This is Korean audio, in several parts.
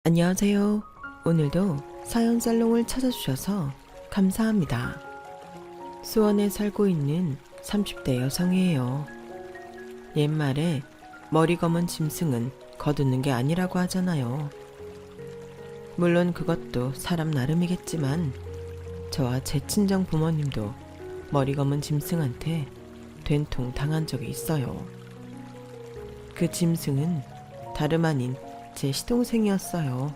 안녕하세요. 오늘도 사연 살롱을 찾아주셔서 감사합니다. 수원에 살고 있는 30대 여성이에요. 옛말에 머리 검은 짐승은 거두는 게 아니라고 하잖아요. 물론 그것도 사람 나름이겠지만 저와 제 친정 부모님도 머리 검은 짐승한테 된통 당한 적이 있어요. 그 짐승은 다름 아닌 제 시동생이었어요.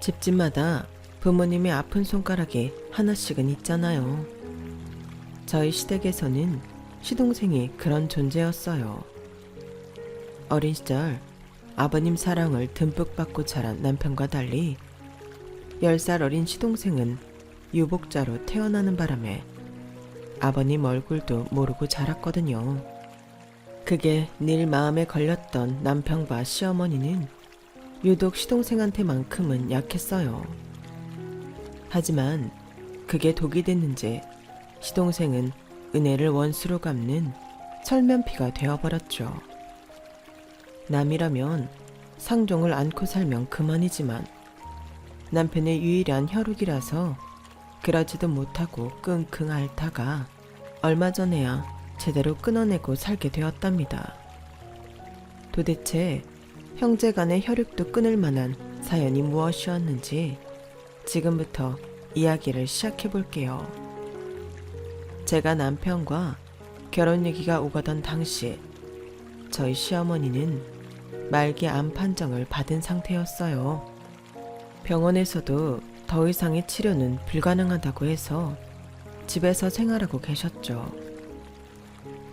집집마다 부모님의 아픈 손가락이 하나씩은 있잖아요. 저희 시댁에서는 시동생이 그런 존재였어요. 어린 시절 아버님 사랑을 듬뿍 받고 자란 남편과 달리 10살 어린 시동생은 유복자로 태어나는 바람에 아버님 얼굴도 모르고 자랐거든요. 그게 늘 마음에 걸렸던 남편과 시어머니는 유독 시동생한테만큼은 약했어요. 하지만 그게 독이 됐는지 시동생은 은혜를 원수로 갚는 철면피가 되어버렸죠. 남이라면 상종을 안고 살면 그만이지만 남편의 유일한 혈육이라서 그러지도 못하고 끙끙 앓다가 얼마 전에야 제대로 끊어내고 살게 되었답니다. 도대체 형제 간의 혈육도 끊을 만한 사연이 무엇이었는지 지금부터 이야기를 시작해 볼게요. 제가 남편과 결혼 얘기가 오가던 당시 저희 시어머니는 말기 암 판정을 받은 상태였어요. 병원에서도 더 이상의 치료는 불가능하다고 해서 집에서 생활하고 계셨죠.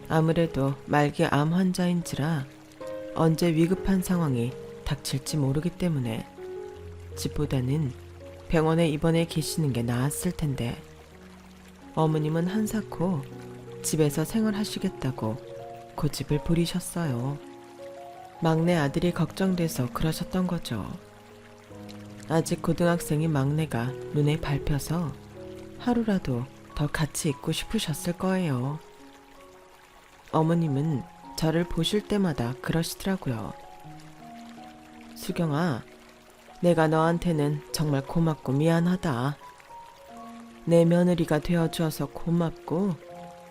아무래도 말기 암 환자인지라 언제 위급한 상황이 닥칠지 모르기 때문에 집보다는 병원에 입원해 계시는 게 나았을 텐데 어머님은 한사코 집에서 생활하시겠다고 고집을 부리셨어요. 막내 아들이 걱정돼서 그러셨던 거죠. 아직 고등학생인 막내가 눈에 밟혀서 하루라도 더 같이 있고 싶으셨을 거예요. 어머님은 저를 보실 때마다 그러시더라고요. 수경아, 내가 너한테는 정말 고맙고 미안하다. 내 며느리가 되어주어서 고맙고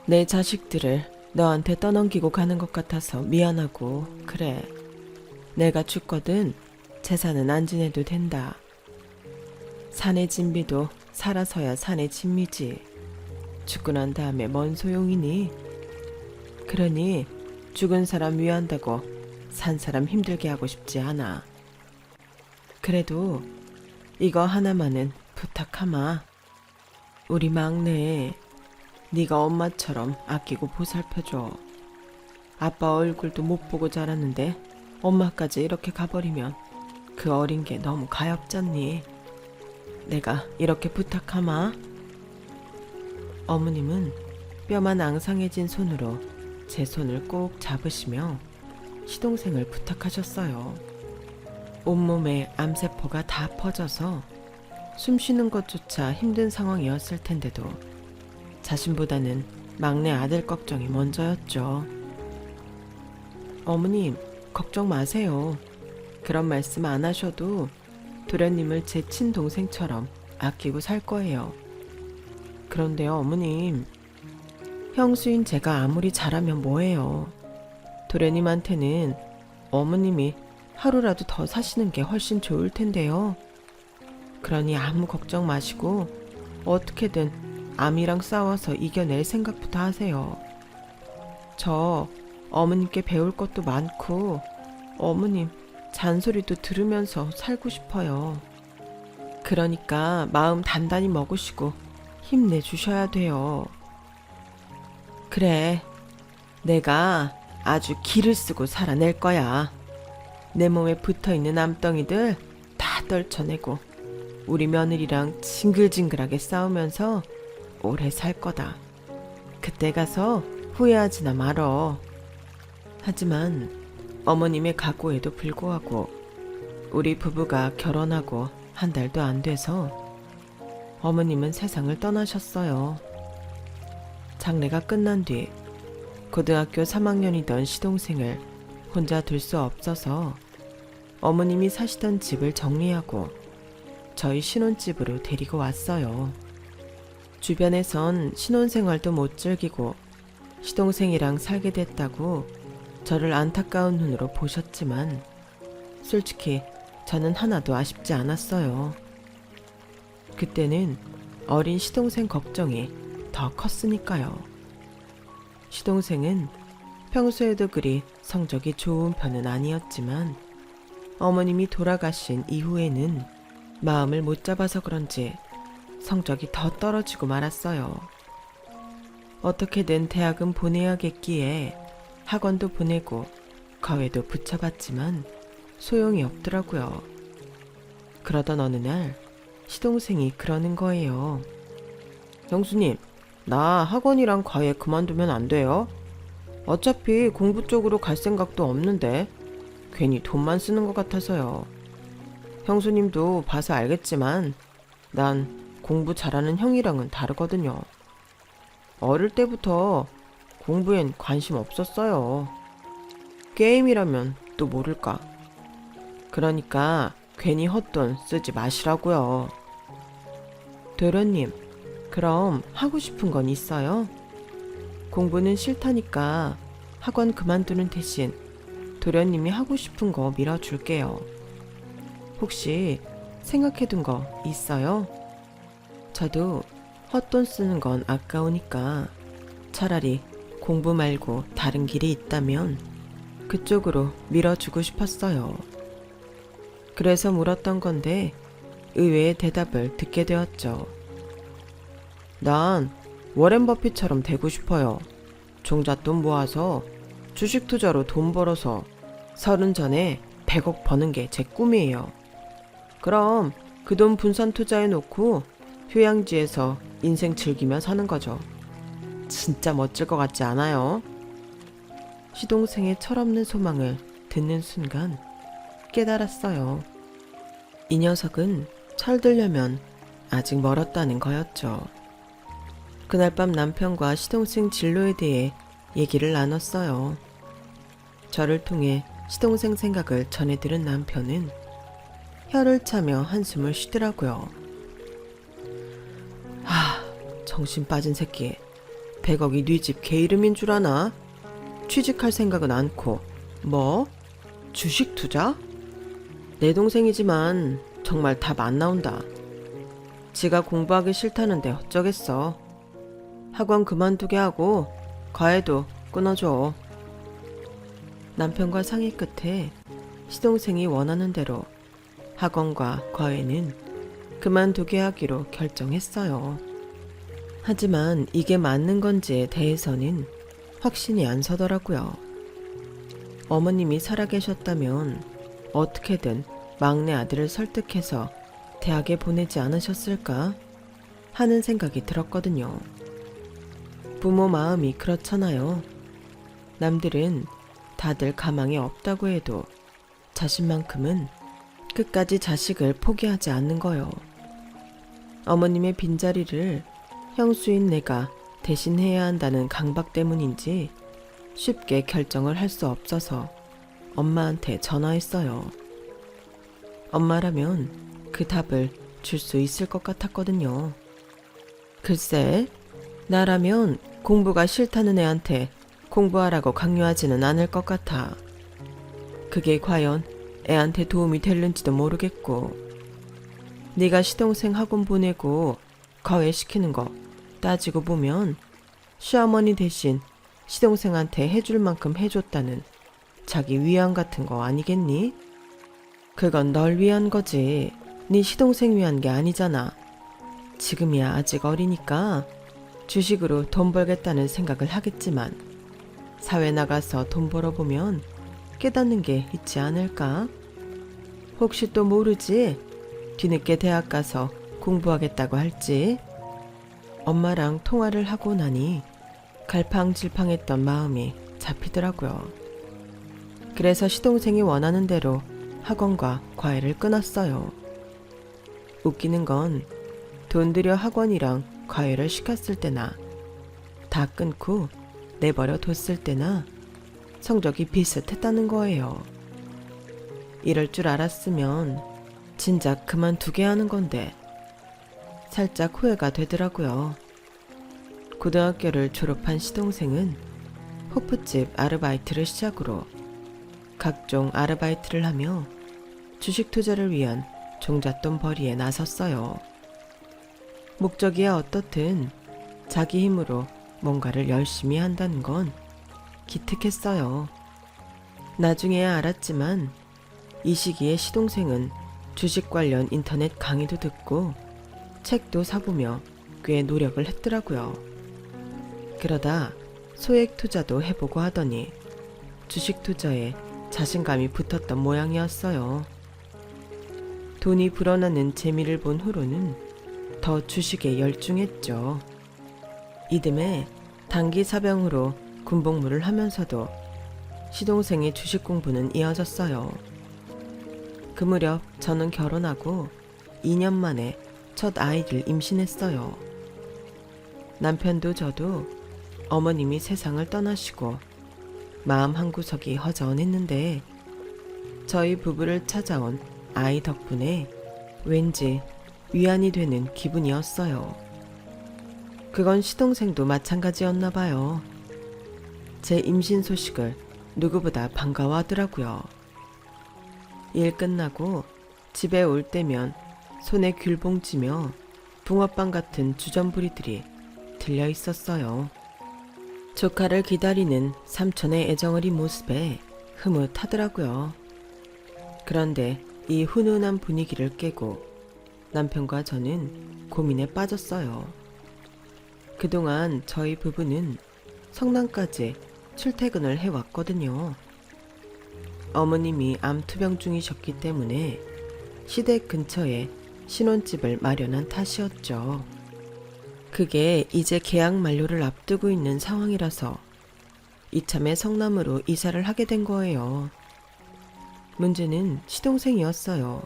내 자식들을 너한테 떠넘기고 가는 것 같아서 미안하고 그래. 내가 죽거든 재산은 안 지내도 된다. 산의 진미도 살아서야 산의 진미지. 죽고 난 다음에 뭔 소용이니? 그러니 죽은 사람 위한다고 산 사람 힘들게 하고 싶지 않아. 그래도 이거 하나만은 부탁하마. 우리 막내 네가 엄마처럼 아끼고 보살펴줘. 아빠 얼굴도 못 보고 자랐는데 엄마까지 이렇게 가버리면 그 어린 게 너무 가엾잖니. 내가 이렇게 부탁하마. 어머님은 뼈만 앙상해진 손으로 제 손을 꼭 잡으시며 시동생을 부탁하셨어요. 온몸에 암세포가 다 퍼져서 숨 쉬는 것조차 힘든 상황이었을 텐데도 자신보다는 막내 아들 걱정이 먼저였죠. 어머님, 걱정 마세요. 그런 말씀 안 하셔도 도련님을 제 친동생처럼 아끼고 살 거예요. 그런데요, 어머님. 형수인 제가 아무리 잘하면 뭐해요. 도련님한테는 어머님이 하루라도 더 사시는 게 훨씬 좋을 텐데요. 그러니 아무 걱정 마시고 어떻게든 암이랑 싸워서 이겨낼 생각부터 하세요. 저 어머님께 배울 것도 많고 어머님 잔소리도 들으면서 살고 싶어요. 그러니까 마음 단단히 먹으시고 힘내주셔야 돼요. 그래, 내가 아주 기를 쓰고 살아낼 거야. 내 몸에 붙어있는 암덩이들 다 떨쳐내고 우리 며느리랑 징글징글하게 싸우면서 오래 살 거다. 그때 가서 후회하지나 말어. 하지만 어머님의 각오에도 불구하고 우리 부부가 결혼하고 한 달도 안 돼서 어머님은 세상을 떠나셨어요. 장례가 끝난 뒤 고등학교 3학년이던 시동생을 혼자 둘 수 없어서 어머님이 사시던 집을 정리하고 저희 신혼집으로 데리고 왔어요. 주변에선 신혼생활도 못 즐기고 시동생이랑 살게 됐다고 저를 안타까운 눈으로 보셨지만 솔직히 저는 하나도 아쉽지 않았어요. 그때는 어린 시동생 걱정이 더 컸으니까요. 시동생은 평소에도 그리 성적이 좋은 편은 아니었지만 어머님이 돌아가신 이후에는 마음을 못 잡아서 그런지 성적이 더 떨어지고 말았어요. 어떻게든 대학은 보내야겠기에 학원도 보내고 과외도 붙여봤지만 소용이 없더라고요. 그러던 어느 날 시동생이 그러는 거예요. 형수님, 나 학원이랑 과외 그만두면 안 돼요? 어차피 공부 쪽으로 갈 생각도 없는데 괜히 돈만 쓰는 것 같아서요. 형수님도 봐서 알겠지만 난 공부 잘하는 형이랑은 다르거든요. 어릴 때부터 공부엔 관심 없었어요. 게임이라면 또 모를까. 그러니까 괜히 헛돈 쓰지 마시라고요. 도련님, 그럼 하고 싶은 건 있어요? 공부는 싫다니까 학원 그만두는 대신 도련님이 하고 싶은 거 밀어줄게요. 혹시 생각해둔 거 있어요? 저도 헛돈 쓰는 건 아까우니까 차라리 공부 말고 다른 길이 있다면 그쪽으로 밀어주고 싶었어요. 그래서 물었던 건데 의외의 대답을 듣게 되었죠. 난 워렌 버핏처럼 되고 싶어요. 종잣돈 모아서 주식 투자로 돈 벌어서 30 전에 100억 버는 게 제 꿈이에요. 그럼 그 돈 분산 투자해 놓고 휴양지에서 인생 즐기며 사는 거죠. 진짜 멋질 것 같지 않아요? 시동생의 철없는 소망을 듣는 순간 깨달았어요. 이 녀석은 철들려면 아직 멀었다는 거였죠. 그날 밤 남편과 시동생 진로에 대해 얘기를 나눴어요. 저를 통해 시동생 생각을 전해 들은 남편은 혀를 차며 한숨을 쉬더라고요. 정신 빠진 새끼. 100억이 네 집 개 이름인 줄 아나? 취직할 생각은 않고 뭐? 주식 투자? 내 동생이지만 정말 답 안 나온다. 지가 공부하기 싫다는데 어쩌겠어. 학원 그만두게 하고 과외도 끊어줘. 남편과 상의 끝에 시동생이 원하는 대로 학원과 과외는 그만두게 하기로 결정했어요. 하지만 이게 맞는 건지에 대해서는 확신이 안 서더라고요. 어머님이 살아계셨다면 어떻게든 막내 아들을 설득해서 대학에 보내지 않으셨을까 하는 생각이 들었거든요. 부모 마음이 그렇잖아요. 남들은 다들 가망이 없다고 해도 자신만큼은 끝까지 자식을 포기하지 않는 거요. 어머님의 빈자리를 형수인 내가 대신해야 한다는 강박 때문인지 쉽게 결정을 할 수 없어서 엄마한테 전화했어요. 엄마라면 그 답을 줄 수 있을 것 같았거든요. 글쎄, 나라면 공부가 싫다는 애한테 공부하라고 강요하지는 않을 것 같아. 그게 과연 애한테 도움이 될는지도 모르겠고, 네가 시동생 학원 보내고 과외시키는 거 따지고 보면 시어머니 대신 시동생한테 해줄 만큼 해줬다는 자기 위안 같은 거 아니겠니? 그건 널 위한 거지. 네 시동생 위한 게 아니잖아. 지금이야 아직 어리니까 주식으로 돈 벌겠다는 생각을 하겠지만 사회 나가서 돈 벌어보면 깨닫는 게 있지 않을까? 혹시 또 모르지? 뒤늦게 대학 가서 공부하겠다고 할지. 엄마랑 통화를 하고 나니 갈팡질팡했던 마음이 잡히더라고요. 그래서 시동생이 원하는 대로 학원과 과외를 끊었어요. 웃기는 건 돈 들여 학원이랑 과외를 시켰을 때나 다 끊고 내버려 뒀을 때나 성적이 비슷했다는 거예요. 이럴 줄 알았으면 진작 그만두게 하는 건데 살짝 후회가 되더라고요. 고등학교를 졸업한 시동생은 호프집 아르바이트를 시작으로 각종 아르바이트를 하며 주식 투자를 위한 종잣돈 벌이에 나섰어요. 목적이야 어떻든 자기 힘으로 뭔가를 열심히 한다는 건 기특했어요. 나중에야 알았지만 이 시기에 시동생은 주식 관련 인터넷 강의도 듣고 책도 사보며 꽤 노력을 했더라고요. 그러다 소액 투자도 해보고 하더니 주식 투자에 자신감이 붙었던 모양이었어요. 돈이 불어나는 재미를 본 후로는 더 주식에 열중했죠. 이듬해 단기 사병으로 군복무를 하면서도 시동생의 주식 공부는 이어졌어요. 그 무렵 저는 결혼하고 2년 만에 첫 아이를 임신했어요. 남편도 저도 어머님이 세상을 떠나시고 마음 한구석이 허전했는데 저희 부부를 찾아온 아이 덕분에 왠지 위안이 되는 기분이었어요. 그건 시동생도 마찬가지였나 봐요. 제 임신 소식을 누구보다 반가워하더라고요. 일 끝나고 집에 올 때면 손에 귤봉지며 붕어빵 같은 주전부리들이 들려 있었어요. 조카를 기다리는 삼촌의 애정어린 모습에 흐뭇하더라고요. 그런데 이 훈훈한 분위기를 깨고 남편과 저는 고민에 빠졌어요. 그동안 저희 부부는 성남까지 출퇴근을 해왔거든요. 어머님이 암투병 중이셨기 때문에 시댁 근처에 신혼집을 마련한 탓이었죠. 그게 이제 계약 만료를 앞두고 있는 상황이라서 이참에 성남으로 이사를 하게 된 거예요. 문제는 시동생이었어요.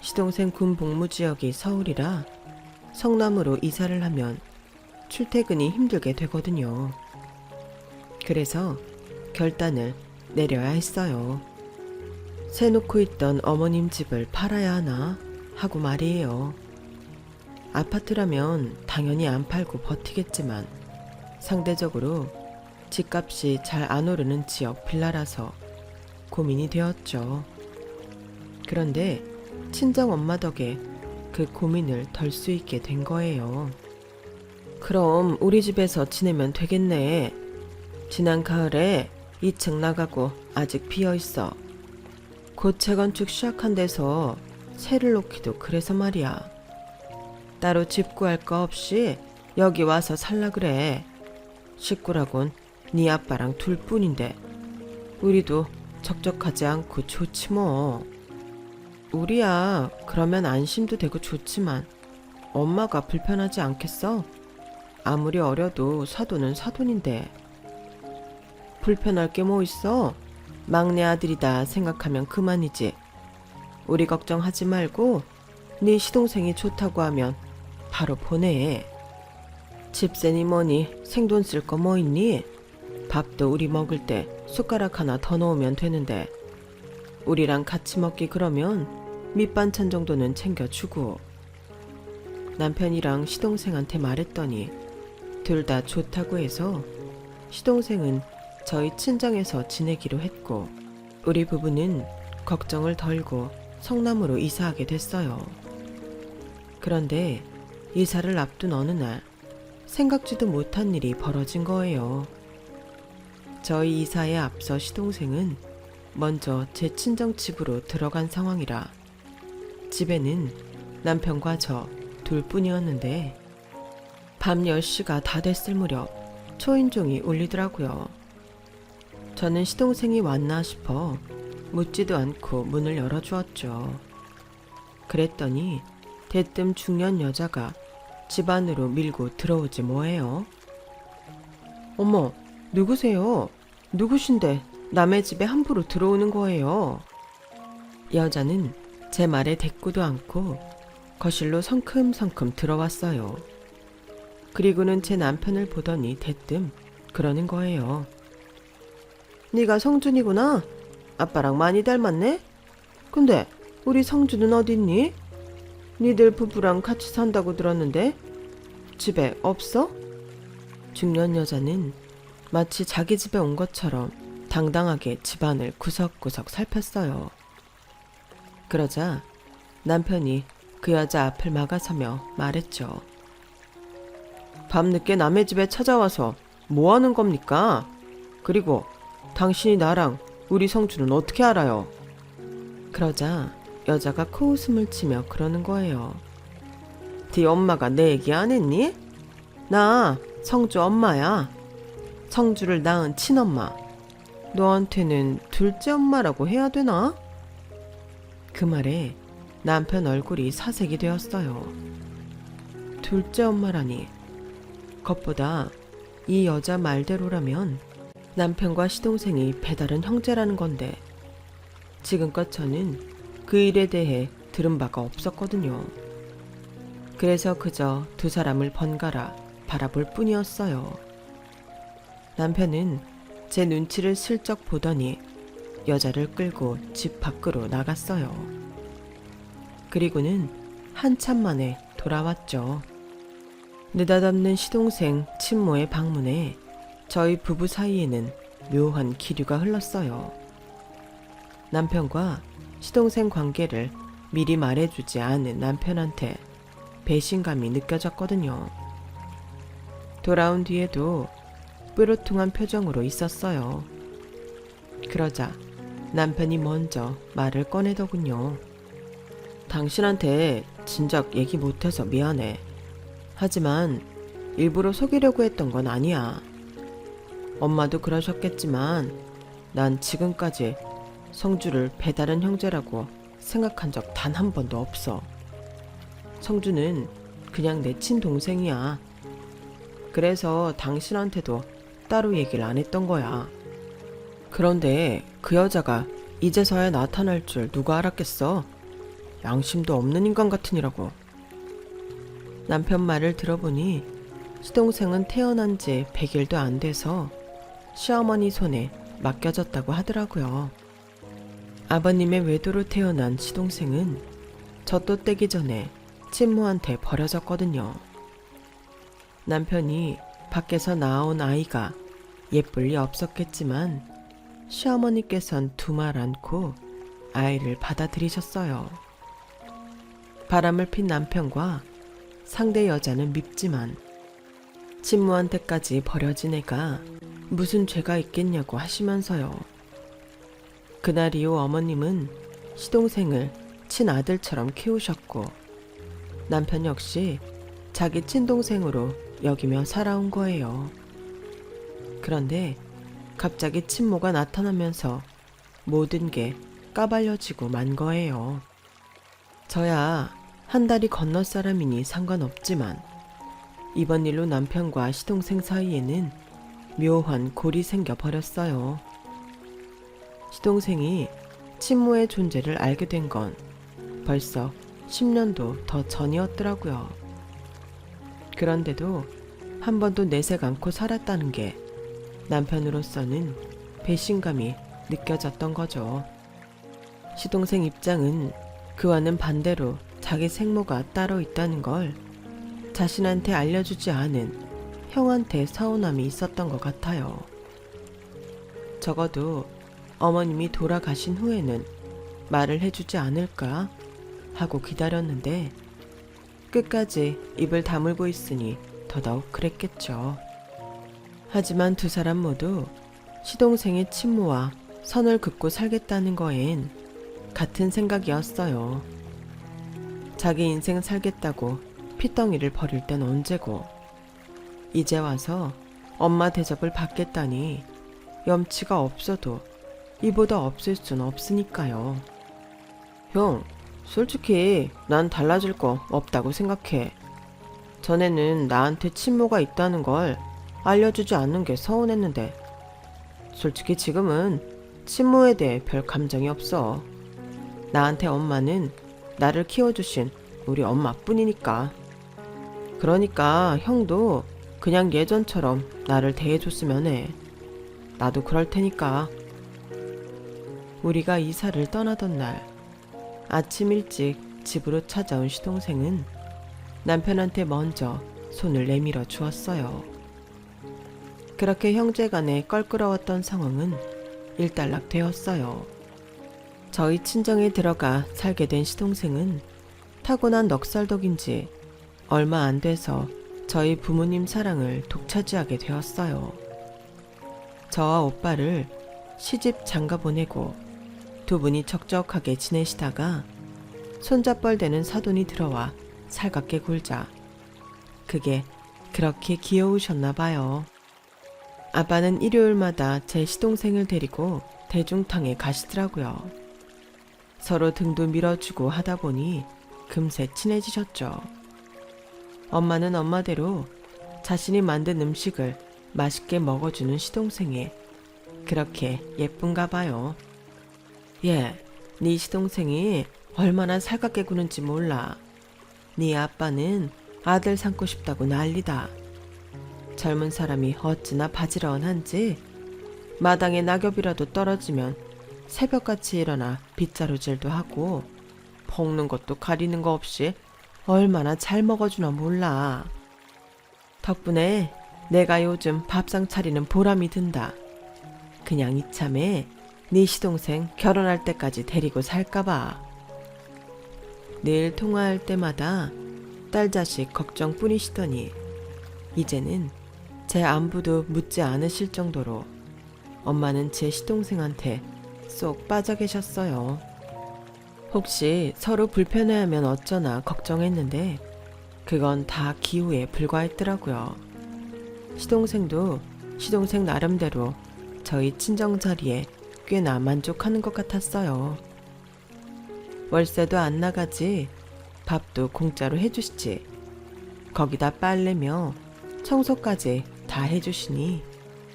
시동생 군 복무 지역이 서울이라 성남으로 이사를 하면 출퇴근이 힘들게 되거든요. 그래서 결단을 내려야 했어요. 세놓고 있던 어머님 집을 팔아야 하나 하고 말이에요. 아파트라면 당연히 안 팔고 버티겠지만 상대적으로 집값이 잘 안 오르는 지역 빌라라서 고민이 되었죠. 그런데 친정 엄마 덕에 그 고민을 덜 수 있게 된 거예요. 그럼 우리 집에서 지내면 되겠네. 지난 가을에 2층 나가고 아직 비어있어. 곧 재건축 시작한 데서 새를 놓기도 그래서 말이야. 따로 집 구할 거 없이 여기 와서 살라 그래. 식구라곤 네 아빠랑 둘뿐인데 우리도 적적하지 않고 좋지 뭐. 우리야 그러면 안심도 되고 좋지만 엄마가 불편하지 않겠어? 아무리 어려도 사돈은 사돈인데. 불편할 게 뭐 있어? 막내 아들이다 생각하면 그만이지. 우리 걱정하지 말고 네 시동생이 좋다고 하면 바로 보내. 집세니 뭐니 생돈 쓸 거 뭐 있니? 밥도 우리 먹을 때 숟가락 하나 더 넣으면 되는데 우리랑 같이 먹기 그러면 밑반찬 정도는 챙겨주고. 남편이랑 시동생한테 말했더니 둘 다 좋다고 해서 시동생은 저희 친정에서 지내기로 했고 우리 부부는 걱정을 덜고 성남으로 이사하게 됐어요. 그런데 이사를 앞둔 어느 날 생각지도 못한 일이 벌어진 거예요. 저희 이사에 앞서 시동생은 먼저 제 친정집으로 들어간 상황이라 집에는 남편과 저 둘뿐이었는데 밤 10시가 다 됐을 무렵 초인종이 울리더라고요. 저는 시동생이 왔나 싶어 묻지도 않고 문을 열어주었죠. 그랬더니 대뜸 중년 여자가 집 안으로 밀고 들어오지 뭐예요. 어머, 누구세요? 누구신데 남의 집에 함부로 들어오는 거예요? 여자는 제 말에 대꾸도 않고 거실로 성큼성큼 들어왔어요. 그리고는 제 남편을 보더니 대뜸 그러는 거예요. 네가 성준이구나? 아빠랑 많이 닮았네? 근데 우리 성주는 어딨니? 니들 부부랑 같이 산다고 들었는데 집에 없어? 중년 여자는 마치 자기 집에 온 것처럼 당당하게 집안을 구석구석 살폈어요. 그러자 남편이 그 여자 앞을 막아서며 말했죠. 밤늦게 남의 집에 찾아와서 뭐 하는 겁니까? 그리고 당신이 나랑 우리 성주는 어떻게 알아요? 그러자 여자가 코웃음을 치며 그러는 거예요. 네 엄마가 내 얘기 안 했니? 나 성주 엄마야. 성주를 낳은 친엄마. 너한테는 둘째 엄마라고 해야 되나? 그 말에 남편 얼굴이 사색이 되었어요. 둘째 엄마라니. 겉보다 이 여자 말대로라면 남편과 시동생이 배다른 형제라는 건데 지금껏 저는 그 일에 대해 들은 바가 없었거든요. 그래서 그저 두 사람을 번갈아 바라볼 뿐이었어요. 남편은 제 눈치를 슬쩍 보더니 여자를 끌고 집 밖으로 나갔어요. 그리고는 한참 만에 돌아왔죠. 느닷없는 시동생 친모의 방문에 저희 부부 사이에는 묘한 기류가 흘렀어요. 남편과 시동생 관계를 미리 말해주지 않은 남편한테 배신감이 느껴졌거든요. 돌아온 뒤에도 뾰루퉁한 표정으로 있었어요. 그러자 남편이 먼저 말을 꺼내더군요. 당신한테 진작 얘기 못해서 미안해. 하지만 일부러 속이려고 했던 건 아니야. 엄마도 그러셨겠지만 난 지금까지 성주를 배다른 형제라고 생각한 적 단 한 번도 없어. 성주는 그냥 내 친동생이야. 그래서 당신한테도 따로 얘기를 안 했던 거야. 그런데 그 여자가 이제서야 나타날 줄 누가 알았겠어? 양심도 없는 인간 같으니라고. 남편 말을 들어보니 시동생은 태어난 지 100일도 안 돼서 시어머니 손에 맡겨졌다고 하더라고요. 아버님의 외도로 태어난 시동생은 젖도 떼기 전에 친모한테 버려졌거든요. 남편이 밖에서 낳아온 아이가 예쁠 리 없었겠지만 시어머니께선 두말 않고 아이를 받아들이셨어요. 바람을 핀 남편과 상대 여자는 밉지만 친모한테까지 버려진 애가 무슨 죄가 있겠냐고 하시면서요. 그날 이후 어머님은 시동생을 친아들처럼 키우셨고 남편 역시 자기 친동생으로 여기며 살아온 거예요. 그런데 갑자기 친모가 나타나면서 모든 게 까발려지고 만 거예요. 저야 한 달이 건너 사람이니 상관없지만 이번 일로 남편과 시동생 사이에는 묘한 골이 생겨버렸어요. 시동생이 친모의 존재를 알게 된 건 벌써 10년도 더 전이었더라고요. 그런데도 한 번도 내색 않고 살았다는 게 남편으로서는 배신감이 느껴졌던 거죠. 시동생 입장은 그와는 반대로 자기 생모가 따로 있다는 걸 자신한테 알려주지 않은 형한테 서운함이 있었던 것 같아요. 적어도 어머님이 돌아가신 후에는 말을 해주지 않을까 하고 기다렸는데 끝까지 입을 다물고 있으니 더더욱 그랬겠죠. 하지만 두 사람 모두 시동생의 친모와 선을 긋고 살겠다는 거엔 같은 생각이었어요. 자기 인생 살겠다고 핏덩이를 버릴 땐 언제고 이제 와서 엄마 대접을 받겠다니 염치가 없어도 이보다 없을 순 없으니까요. 형, 솔직히 난 달라질 거 없다고 생각해. 전에는 나한테 친모가 있다는 걸 알려주지 않는 게 서운했는데 솔직히 지금은 친모에 대해 별 감정이 없어. 나한테 엄마는 나를 키워주신 우리 엄마뿐이니까. 그러니까 형도 그냥 예전처럼 나를 대해줬으면 해. 나도 그럴 테니까. 우리가 이사를 떠나던 날 아침 일찍 집으로 찾아온 시동생은 남편한테 먼저 손을 내밀어 주었어요. 그렇게 형제간에 껄끄러웠던 상황은 일단락되었어요. 저희 친정에 들어가 살게 된 시동생은 타고난 넉살덕인지 얼마 안 돼서 저희 부모님 사랑을 독차지하게 되었어요. 저와 오빠를 시집 장가 보내고 두 분이 적적하게 지내시다가 손잡벌되는 사돈이 들어와 살갑게 굴자 그게 그렇게 귀여우셨나 봐요. 아빠는 일요일마다 제 시동생을 데리고 대중탕에 가시더라고요. 서로 등도 밀어주고 하다 보니 금세 친해지셨죠. 엄마는 엄마대로 자신이 만든 음식을 맛있게 먹어주는 시동생이 그렇게 예쁜가 봐요. 예, 네 시동생이 얼마나 살갑게 구는지 몰라. 네 아빠는 아들 삼고 싶다고 난리다. 젊은 사람이 어찌나 바지런한지 마당에 낙엽이라도 떨어지면 새벽같이 일어나 빗자루질도 하고 먹는 것도 가리는 거 없이 얼마나 잘 먹어주나 몰라. 덕분에 내가 요즘 밥상 차리는 보람이 든다. 그냥 이참에 네 시동생 결혼할 때까지 데리고 살까봐. 늘 통화할 때마다 딸 자식 걱정뿐이시더니 이제는 제 안부도 묻지 않으실 정도로 엄마는 제 시동생한테 쏙 빠져 계셨어요. 혹시 서로 불편해하면 어쩌나 걱정했는데 그건 다 기우에 불과했더라고요. 시동생도 시동생 나름대로 저희 친정 자리에 꽤나 만족하는 것 같았어요. 월세도 안 나가지 밥도 공짜로 해주시지 거기다 빨래며 청소까지 다 해주시니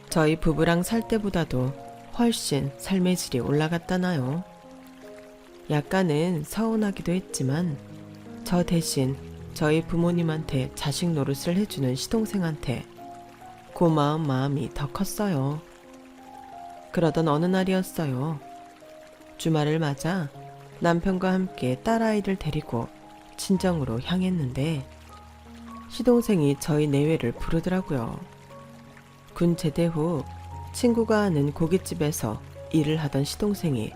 저희 부부랑 살 때보다도 훨씬 삶의 질이 올라갔다나요. 약간은 서운하기도 했지만 저 대신 저희 부모님한테 자식 노릇을 해주는 시동생한테 고마운 마음이 더 컸어요. 그러던 어느 날이었어요. 주말을 맞아 남편과 함께 딸아이를 데리고 친정으로 향했는데 시동생이 저희 내외를 부르더라고요. 군 제대 후 친구가 하는 고깃집에서 일을 하던 시동생이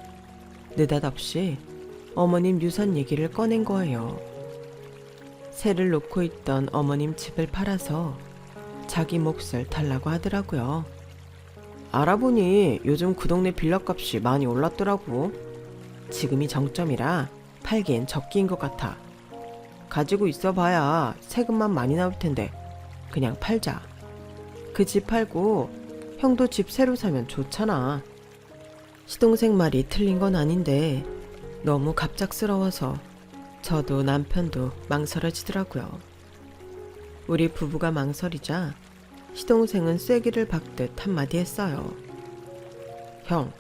느닷없이 어머님 유산 얘기를 꺼낸 거예요. 새를 놓고 있던 어머님 집을 팔아서 자기 몫을 달라고 하더라고요. 알아보니 요즘 그 동네 빌라값이 많이 올랐더라고. 지금이 정점이라 팔기엔 적기인 것 같아. 가지고 있어봐야 세금만 많이 나올 텐데 그냥 팔자. 그 집 팔고 형도 집 새로 사면 좋잖아. 시동생 말이 틀린 건 아닌데 너무 갑작스러워서 저도 남편도 망설여지더라고요. 우리 부부가 망설이자 시동생은 쐐기를 박듯 한마디 했어요. 형,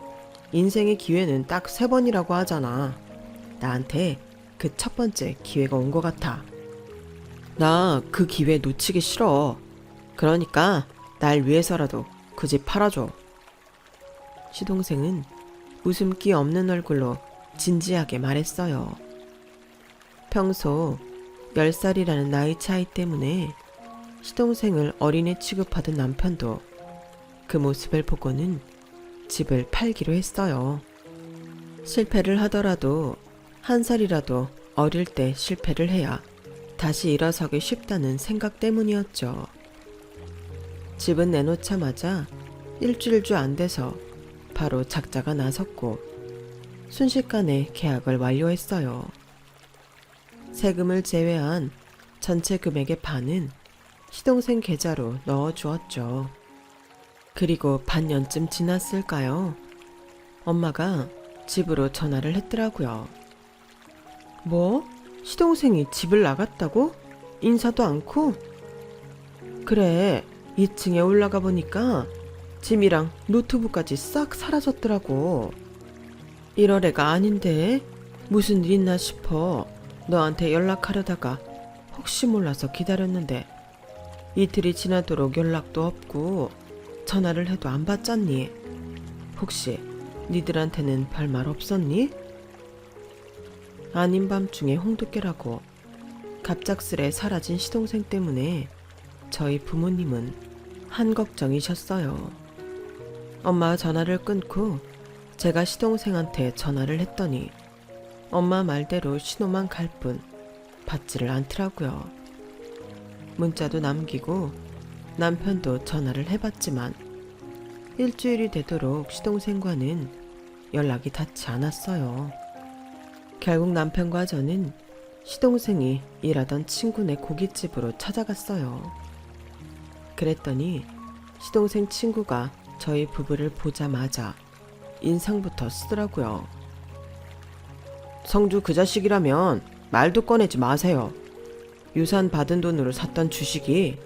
인생의 기회는 딱 3번이라고 하잖아. 나한테 그 첫 번째 기회가 온 것 같아. 나 그 기회 놓치기 싫어. 그러니까 날 위해서라도 그 집 팔아줘. 시동생은 웃음기 없는 얼굴로 진지하게 말했어요. 평소 10살이라는 나이 차이 때문에 시동생을 어린애 취급하던 남편도 그 모습을 보고는 집을 팔기로 했어요. 실패를 하더라도 한 살이라도 어릴 때 실패를 해야 다시 일어서기 쉽다는 생각 때문이었죠. 집은 내놓자마자 일주일도 안 돼서 바로 작자가 나섰고 순식간에 계약을 완료했어요. 세금을 제외한 전체 금액의 반은 시동생 계좌로 넣어주었죠. 그리고 반년쯤 지났을까요? 엄마가 집으로 전화를 했더라고요. 뭐? 시동생이 집을 나갔다고? 인사도 않고? 그래, 2층에 올라가 보니까 짐이랑 노트북까지 싹 사라졌더라고. 이럴 애가 아닌데 무슨 일 있나 싶어 너한테 연락하려다가 혹시 몰라서 기다렸는데 이틀이 지나도록 연락도 없고 전화를 해도 안 받잖니. 혹시 니들한테는 별말 없었니? 아닌 밤중에 홍두깨라고 갑작스레 사라진 시동생 때문에 저희 부모님은 한걱정이셨어요. 엄마 전화를 끊고 제가 시동생한테 전화를 했더니 엄마 말대로 신호만 갈 뿐 받지를 않더라고요. 문자도 남기고 남편도 전화를 해봤지만 일주일이 되도록 시동생과는 연락이 닿지 않았어요. 결국 남편과 저는 시동생이 일하던 친구네 고깃집으로 찾아갔어요. 그랬더니 시동생 친구가 저희 부부를 보자마자 인상부터 쓰더라고요. 성주 그 자식이라면 말도 꺼내지 마세요. 유산 받은 돈으로 샀던 주식이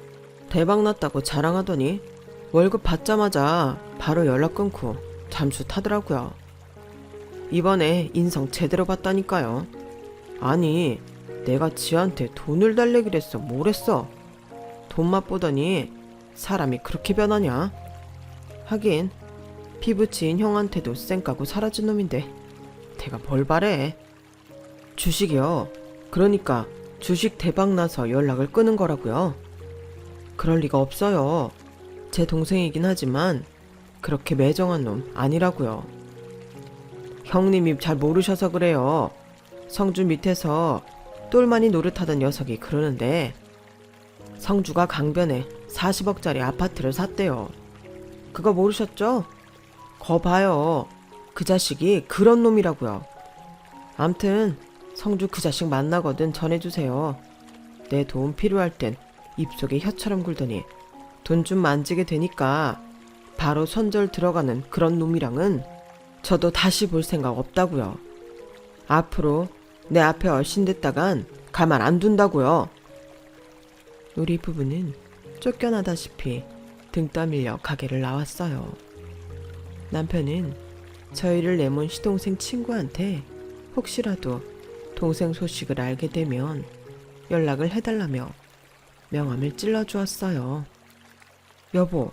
대박났다고 자랑하더니 월급 받자마자 바로 연락 끊고 잠수 타더라고요. 이번에 인성 제대로 봤다니까요. 아니, 내가 지한테 돈을 달래기로 했어, 뭘 했어? 돈 맛보더니 사람이 그렇게 변하냐? 하긴 피부 지인 형한테도 쌩까고 사라진 놈인데 내가 뭘 바래? 주식이요. 그러니까 주식 대박나서 연락을 끊은 거라고요. 그럴 리가 없어요. 제 동생이긴 하지만 그렇게 매정한 놈 아니라고요. 형님이 잘 모르셔서 그래요. 성주 밑에서 똘마니 노릇하던 녀석이 그러는데 성주가 강변에 40억짜리 아파트를 샀대요. 그거 모르셨죠? 거 봐요. 그 자식이 그런 놈이라고요. 암튼 성주 그 자식 만나거든 전해주세요. 내 도움 필요할 땐 입속에 혀처럼 굴더니 돈 좀 만지게 되니까 바로 손절 들어가는 그런 놈이랑은 저도 다시 볼 생각 없다고요. 앞으로 내 앞에 얼씬댔다간 가만 안 둔다고요. 우리 부부는 쫓겨나다시피 등 떠밀려 가게를 나왔어요. 남편은 저희를 내몬 시동생 친구한테 혹시라도 동생 소식을 알게 되면 연락을 해달라며 명함을 찔러주었어요. 여보,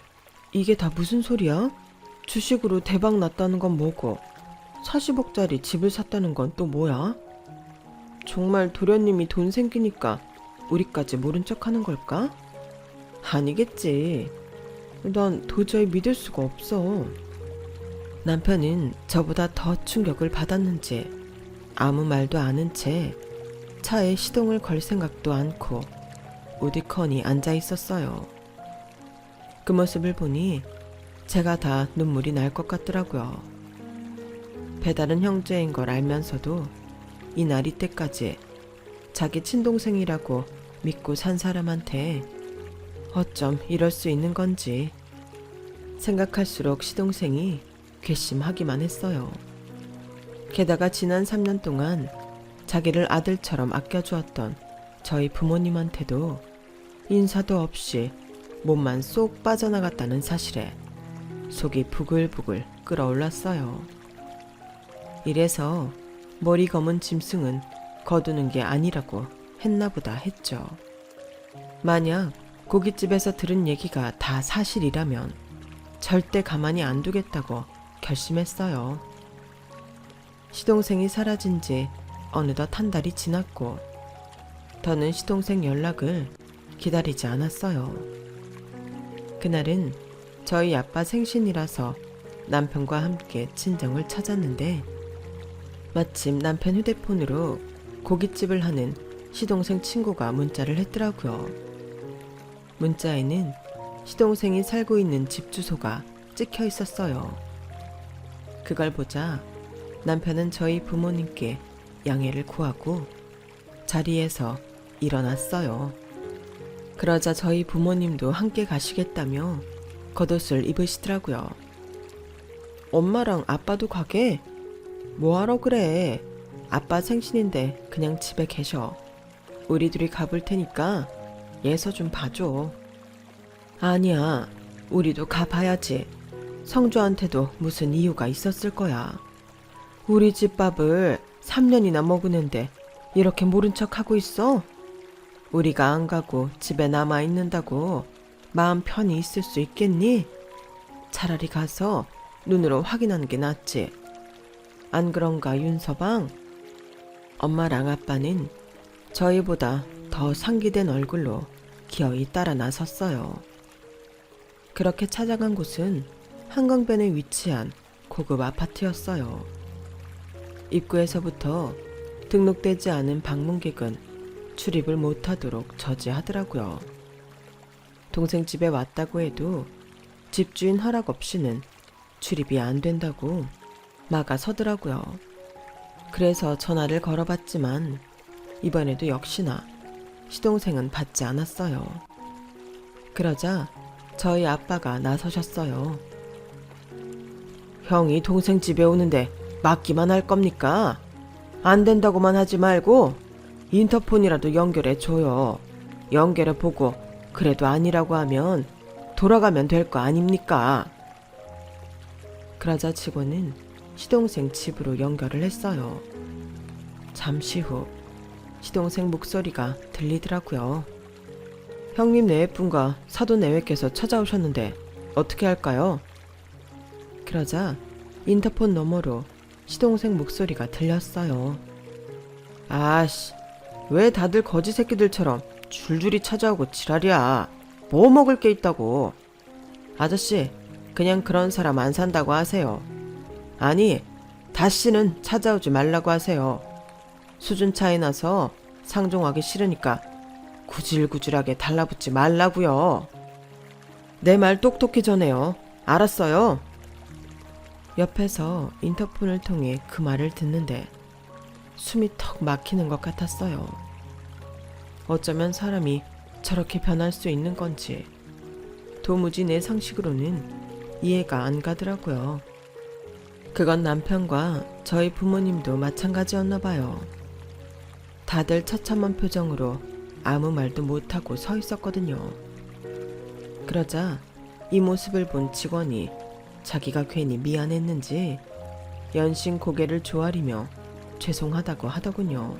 이게 다 무슨 소리야? 주식으로 대박 났다는 건 뭐고 40억짜리 집을 샀다는 건 또 뭐야? 정말 도련님이 돈 생기니까 우리까지 모른 척하는 걸까? 아니겠지. 난 도저히 믿을 수가 없어. 남편은 저보다 더 충격을 받았는지 아무 말도 않은 채 차에 시동을 걸 생각도 않고 우두커니 앉아 있었어요. 그 모습을 보니 제가 다 눈물이 날 것 같더라고요. 배달은 형제인 걸 알면서도 이날 이때까지 자기 친동생이라고 믿고 산 사람한테 어쩜 이럴 수 있는 건지 생각할수록 시동생이 괘씸하기만 했어요. 게다가 지난 3년 동안 자기를 아들처럼 아껴주었던 저희 부모님한테도 인사도 없이 몸만 쏙 빠져나갔다는 사실에 속이 부글부글 끓어올랐어요. 이래서 머리 검은 짐승은 거두는 게 아니라고 했나보다 했죠. 만약 고깃집에서 들은 얘기가 다 사실이라면 절대 가만히 안 두겠다고 결심했어요. 시동생이 사라진 지 어느덧 한 달이 지났고 더는 시동생 연락을 기다리지 않았어요. 그날은 저희 아빠 생신이라서 남편과 함께 친정을 찾았는데 마침 남편 휴대폰으로 고깃집을 하는 시동생 친구가 문자를 했더라고요. 문자에는 시동생이 살고 있는 집 주소가 찍혀 있었어요. 그걸 보자 남편은 저희 부모님께 양해를 구하고 자리에서 일어났어요. 그러자 저희 부모님도 함께 가시겠다며 겉옷을 입으시더라고요. 엄마랑 아빠도 가게? 뭐하러 그래? 아빠 생신인데 그냥 집에 계셔. 우리 둘이 가볼 테니까 예서 좀 봐줘. 아니야, 우리도 가봐야지. 성주한테도 무슨 이유가 있었을 거야. 우리 집 밥을 3년이나 먹으는데 이렇게 모른 척하고 있어? 우리가 안 가고 집에 남아 있는다고 마음 편히 있을 수 있겠니? 차라리 가서 눈으로 확인하는 게 낫지. 안 그런가, 윤서방? 엄마랑 아빠는 저희보다 더 상기된 얼굴로 기어이 따라 나섰어요. 그렇게 찾아간 곳은 한강변에 위치한 고급 아파트였어요. 입구에서부터 등록되지 않은 방문객은 출입을 못하도록 저지하더라고요. 동생 집에 왔다고 해도 집주인 허락 없이는 출입이 안 된다고 막아서더라고요. 그래서 전화를 걸어봤지만 이번에도 역시나 시동생은 받지 않았어요. 그러자 저희 아빠가 나서셨어요. 형이 동생 집에 오는데 막기만 할 겁니까? 안 된다고만 하지 말고 인터폰이라도 연결해 줘요. 연결해 보고 그래도 아니라고 하면 돌아가면 될 거 아닙니까? 그러자 직원은 시동생 집으로 연결을 했어요. 잠시 후 시동생 목소리가 들리더라고요. 형님 내외분과 사돈 내외께서 찾아오셨는데 어떻게 할까요? 그러자 인터폰 너머로 시동생 목소리가 들렸어요. 아씨, 왜 다들 거지 새끼들처럼 줄줄이 찾아오고 지랄이야. 뭐 먹을 게 있다고. 아저씨, 그냥 그런 사람 안 산다고 하세요. 아니, 다시는 찾아오지 말라고 하세요. 수준 차이 나서 상종하기 싫으니까 구질구질하게 달라붙지 말라고요. 내 말 똑똑히 전해요. 알았어요? 옆에서 인터폰을 통해 그 말을 듣는데 숨이 턱 막히는 것 같았어요. 어쩌면 사람이 저렇게 변할 수 있는 건지 도무지 내 상식으로는 이해가 안 가더라고요. 그건 남편과 저희 부모님도 마찬가지였나 봐요. 다들 처참한 표정으로 아무 말도 못하고 서 있었거든요. 그러자 이 모습을 본 직원이 자기가 괜히 미안했는지 연신 고개를 조아리며 죄송하다고 하더군요.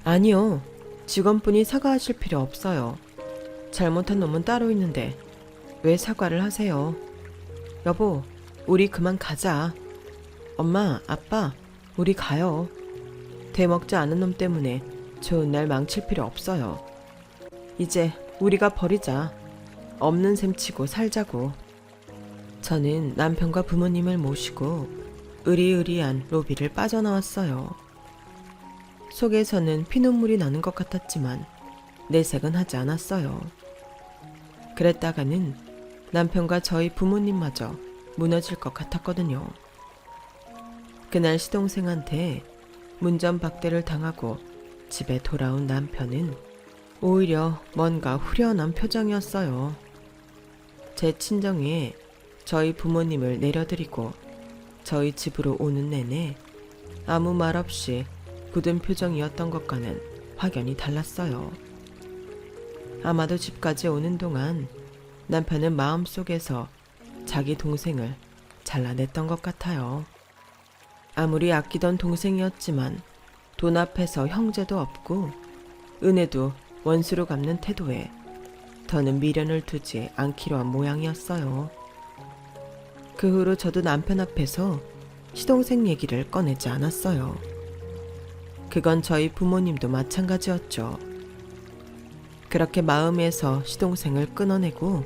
아니요, 직원분이 사과하실 필요 없어요. 잘못한 놈은 따로 있는데 왜 사과를 하세요? 여보, 우리 그만 가자. 엄마, 아빠, 우리 가요. 되먹지 않은 놈 때문에 좋은 날 망칠 필요 없어요. 이제 우리가 버리자. 없는 셈 치고 살자고. 저는 남편과 부모님을 모시고 으리으리한 로비를 빠져나왔어요. 속에서는 피눈물이 나는 것 같았지만 내색은 하지 않았어요. 그랬다가는 남편과 저희 부모님마저 무너질 것 같았거든요. 그날 시동생한테 문전박대를 당하고 집에 돌아온 남편은 오히려 뭔가 후련한 표정이었어요. 제 친정에 저희 부모님을 내려드리고 저희 집으로 오는 내내 아무 말 없이 굳은 표정이었던 것과는 확연히 달랐어요. 아마도 집까지 오는 동안 남편은 마음속에서 자기 동생을 잘라냈던 것 같아요. 아무리 아끼던 동생이었지만 돈 앞에서 형제도 없고 은혜도 원수로 갚는 태도에 더는 미련을 두지 않기로 한 모양이었어요. 그 후로 저도 남편 앞에서 시동생 얘기를 꺼내지 않았어요. 그건 저희 부모님도 마찬가지였죠. 그렇게 마음에서 시동생을 끊어내고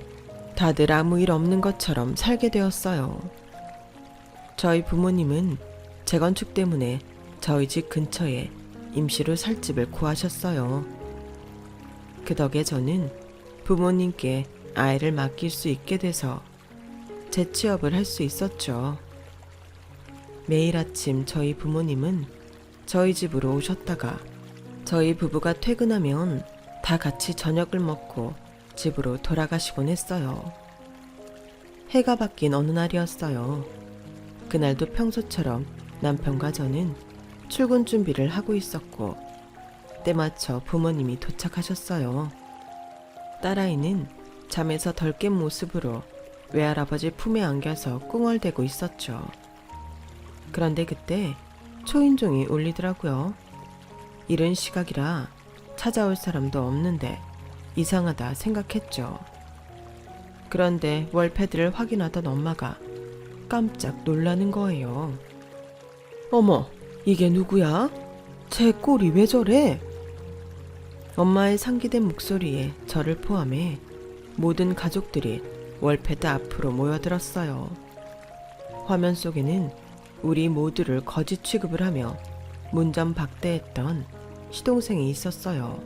다들 아무 일 없는 것처럼 살게 되었어요. 저희 부모님은 재건축 때문에 저희 집 근처에 임시로 살 집을 구하셨어요. 그 덕에 저는 부모님께 아이를 맡길 수 있게 돼서 재취업을 할 수 있었죠. 매일 아침 저희 부모님은 저희 집으로 오셨다가 저희 부부가 퇴근하면 다 같이 저녁을 먹고 집으로 돌아가시곤 했어요. 해가 바뀐 어느 날이었어요. 그날도 평소처럼 남편과 저는 출근 준비를 하고 있었고 때맞춰 부모님이 도착하셨어요. 딸아이는 잠에서 덜 깬 모습으로 외할아버지 품에 안겨서 꿍얼대고 있었죠. 그런데 그때 초인종이 울리더라고요. 이른 시각이라 찾아올 사람도 없는데 이상하다 생각했죠. 그런데 월패드를 확인하던 엄마가 깜짝 놀라는 거예요. 어머, 이게 누구야? 제 꼴이 왜 저래? 엄마의 상기된 목소리에 저를 포함해 모든 가족들이 월패드 앞으로 모여들었어요. 화면 속에는 우리 모두를 거짓 취급을 하며 문전박대했던 시동생이 있었어요.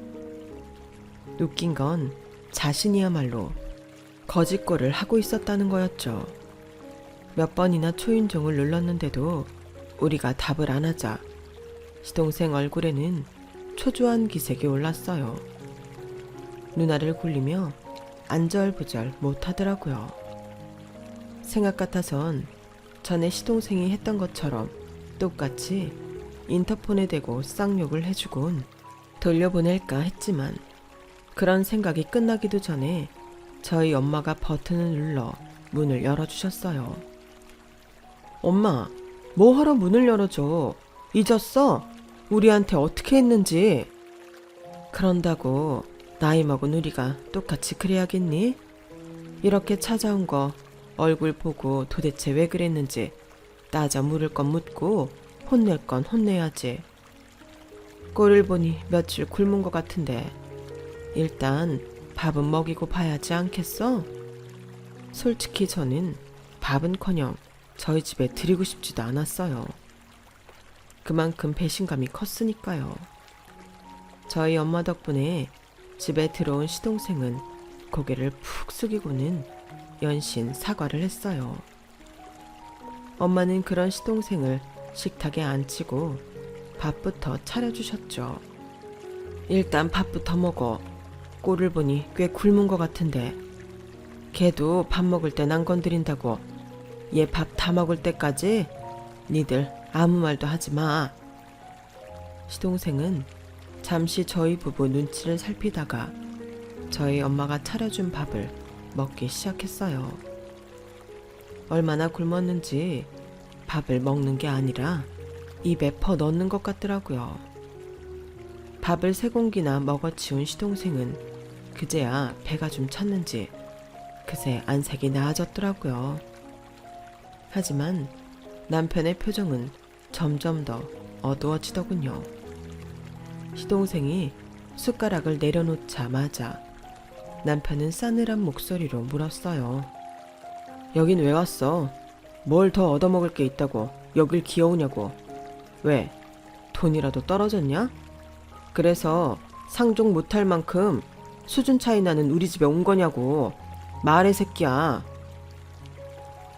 웃긴 건 자신이야말로 거짓골을 하고 있었다는 거였죠. 몇 번이나 초인종을 눌렀는데도 우리가 답을 안 하자 시동생 얼굴에는 초조한 기색이 올랐어요. 누나를 굴리며 안절부절 못하더라고요. 생각 같아선 전에 시동생이 했던 것처럼 똑같이 인터폰에 대고 쌍욕을 해주곤 돌려보낼까 했지만 그런 생각이 끝나기도 전에 저희 엄마가 버튼을 눌러 문을 열어주셨어요. 엄마, 뭐하러 문을 열어줘? 잊었어? 우리한테 어떻게 했는지. 그런다고 나이 먹은 우리가 똑같이 그래야겠니? 이렇게 찾아온 거 얼굴 보고 도대체 왜 그랬는지 따져 물을 건 묻고 혼낼 건 혼내야지. 꼴을 보니 며칠 굶은 것 같은데 일단 밥은 먹이고 봐야지 않겠어? 솔직히 저는 밥은커녕 저희 집에 드리고 싶지도 않았어요. 그만큼 배신감이 컸으니까요. 저희 엄마 덕분에 집에 들어온 시동생은 고개를 푹 숙이고는 연신 사과를 했어요. 엄마는 그런 시동생을 식탁에 앉히고 밥부터 차려주셨죠. 일단 밥부터 먹어. 꼴을 보니 꽤 굶은 것 같은데 걔도 밥 먹을 땐 안 건드린다고. 얘 밥 다 먹을 때까지 니들 아무 말도 하지 마. 시동생은 잠시 저희 부부 눈치를 살피다가 저희 엄마가 차려준 밥을 먹기 시작했어요. 얼마나 굶었는지 밥을 먹는 게 아니라 입에 퍼 넣는 것 같더라고요. 밥을 3공기나 먹어치운 시동생은 그제야 배가 좀 찼는지 그새 안색이 나아졌더라고요. 하지만 남편의 표정은 점점 더 어두워지더군요. 시동생이 숟가락을 내려놓자마자 남편은 싸늘한 목소리로 물었어요. 여긴 왜 왔어? 뭘 더 얻어먹을 게 있다고 여길 기어오냐고. 왜? 돈이라도 떨어졌냐? 그래서 상종 못할 만큼 수준 차이 나는 우리 집에 온 거냐고. 말해 새끼야.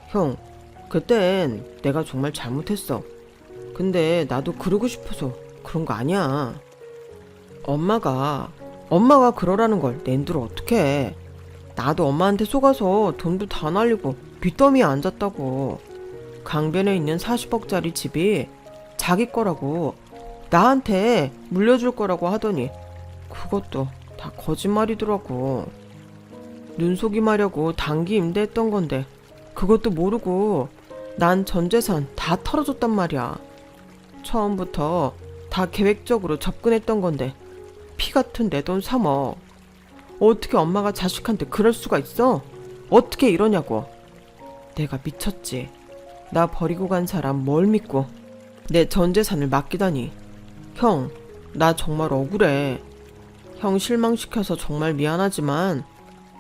형, 그땐 내가 정말 잘못했어. 근데 나도 그러고 싶어서 그런 거 아니야. 엄마가 그러라는 걸 낸들 어떡해. 나도 엄마한테 속아서 돈도 다 날리고 빚더미에 앉았다고. 강변에 있는 40억짜리 집이 자기 거라고 나한테 물려줄 거라고 하더니 그것도 다 거짓말이더라고. 눈속임하려고 단기 임대했던 건데 그것도 모르고 난 전 재산 다 털어줬단 말이야. 처음부터 다 계획적으로 접근했던 건데 피 같은 내 돈 3억. 어떻게 엄마가 자식한테 그럴 수가 있어? 어떻게 이러냐고. 내가 미쳤지. 나 버리고 간 사람 뭘 믿고 내 전 재산을 맡기다니. 형, 나 정말 억울해. 형 실망시켜서 정말 미안하지만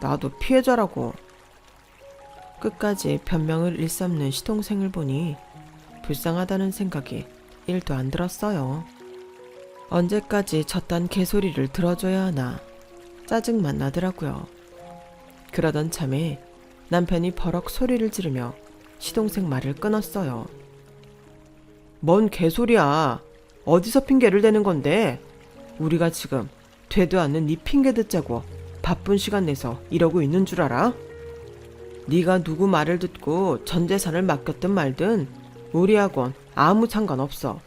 나도 피해자라고. 끝까지 변명을 일삼는 시동생을 보니 불쌍하다는 생각이 1도 안 들었어요. 언제까지 저딴 개소리를 들어줘야 하나 짜증만 나더라고요. 그러던 참에 남편이 버럭 소리를 지르며 시동생 말을 끊었어요. 뭔 개소리야. 어디서 핑계를 대는 건데. 우리가 지금 되도 않는 네 핑계 듣자고 바쁜 시간 내서 이러고 있는 줄 알아? 네가 누구 말을 듣고 전 재산을 맡겼든 말든 우리하고는 아무 상관없어.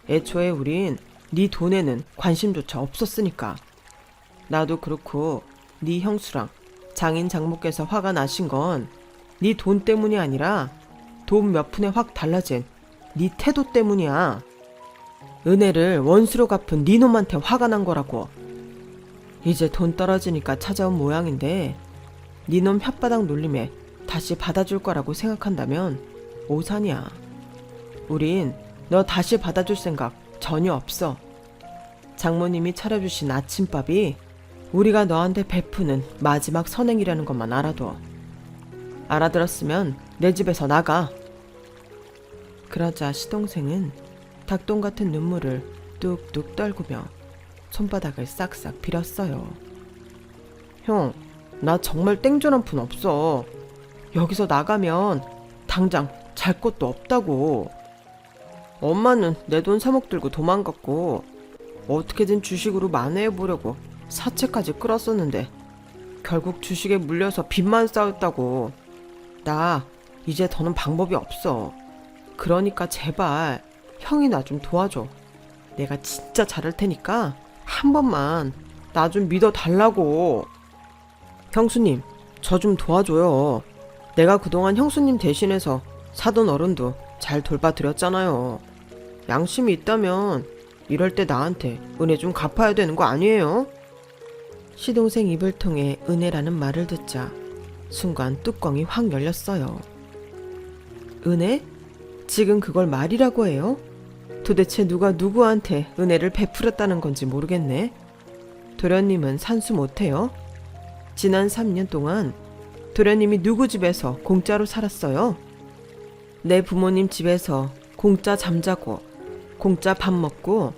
애초에 우린 네 돈에는 관심조차 없었으니까. 나도 그렇고 네 형수랑 장인 장모께서 화가 나신 건 네 돈 때문이 아니라 돈 몇 푼에 확 달라진 네 태도 때문이야. 은혜를 원수로 갚은 네 놈한테 화가 난 거라고. 이제 돈 떨어지니까 찾아온 모양인데 네 놈 혓바닥 놀림에 다시 받아줄 거라고 생각한다면 오산이야. 우린 너 다시 받아줄 생각 전혀 없어. 장모님이 차려주신 아침밥이 우리가 너한테 베푸는 마지막 선행이라는 것만 알아둬. 알아들었으면 내 집에서 나가. 그러자 시동생은 닭똥 같은 눈물을 뚝뚝 떨구며 손바닥을 싹싹 빌었어요. 형, 나 정말 땡전 한 푼 없어. 여기서 나가면 당장 잘 곳도 없다고. 엄마는 내 돈 3억 들고 도망갔고 어떻게든 주식으로 만회해보려고 사채까지 끌었었는데 결국 주식에 물려서 빚만 쌓였다고. 나 이제 더는 방법이 없어. 그러니까 제발 형이 나 좀 도와줘. 내가 진짜 잘할 테니까 한 번만 나 좀 믿어달라고. 형수님, 저 좀 도와줘요. 내가 그동안 형수님 대신해서 사돈 어른도 잘 돌봐드렸잖아요. 양심이 있다면 이럴 때 나한테 은혜 좀 갚아야 되는 거 아니에요? 시동생 입을 통해 은혜라는 말을 듣자 순간 뚜껑이 확 열렸어요. 은혜? 지금 그걸 말이라고 해요? 도대체 누가 누구한테 은혜를 베풀었다는 건지 모르겠네. 도련님은 산수 못해요? 지난 3년 동안 도련님이 누구 집에서 공짜로 살았어요? 내 부모님 집에서 공짜 잠자고 공짜 밥 먹고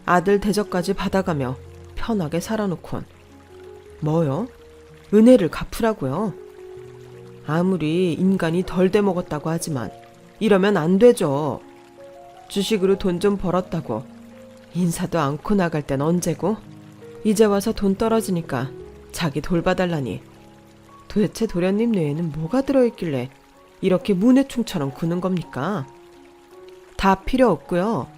아들 대접까지 받아가며 편하게 살아놓곤 뭐요? 은혜를 갚으라고요? 아무리 인간이 덜 돼먹었다고 하지만 이러면 안 되죠. 주식으로 돈 좀 벌었다고 인사도 않고 나갈 땐 언제고? 이제 와서 돈 떨어지니까 자기 돌봐달라니. 도대체 도련님 뇌에는 뭐가 들어있길래 이렇게 문해충처럼 구는 겁니까? 다 필요 없고요.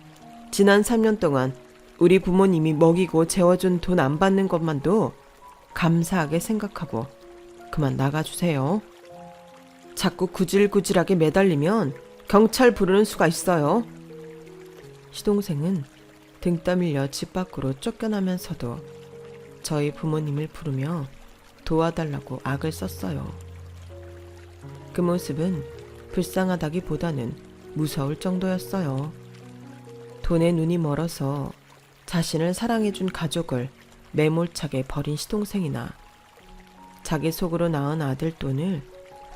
지난 3년 동안 우리 부모님이 먹이고 재워준 돈 안 받는 것만도 감사하게 생각하고 그만 나가주세요. 자꾸 구질구질하게 매달리면 경찰 부르는 수가 있어요. 시동생은 등 떠밀려 집 밖으로 쫓겨나면서도 저희 부모님을 부르며 도와달라고 악을 썼어요. 그 모습은 불쌍하다기보다는 무서울 정도였어요. 돈에 눈이 멀어서 자신을 사랑해준 가족을 매몰차게 버린 시동생이나 자기 속으로 낳은 아들 돈을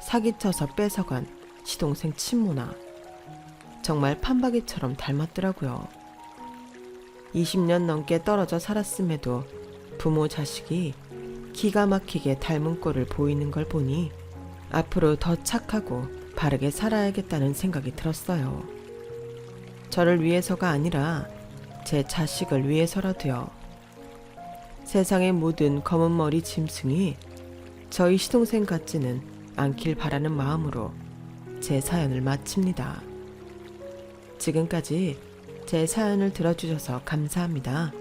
사기쳐서 뺏어간 시동생 친모나 정말 판박이처럼 닮았더라고요. 20년 넘게 떨어져 살았음에도 부모 자식이 기가 막히게 닮은 꼴을 보이는 걸 보니 앞으로 더 착하고 바르게 살아야겠다는 생각이 들었어요. 저를 위해서가 아니라 제 자식을 위해서라도요. 세상의 모든 검은 머리 짐승이 저희 시동생 같지는 않길 바라는 마음으로 제 사연을 마칩니다. 지금까지 제 사연을 들어주셔서 감사합니다.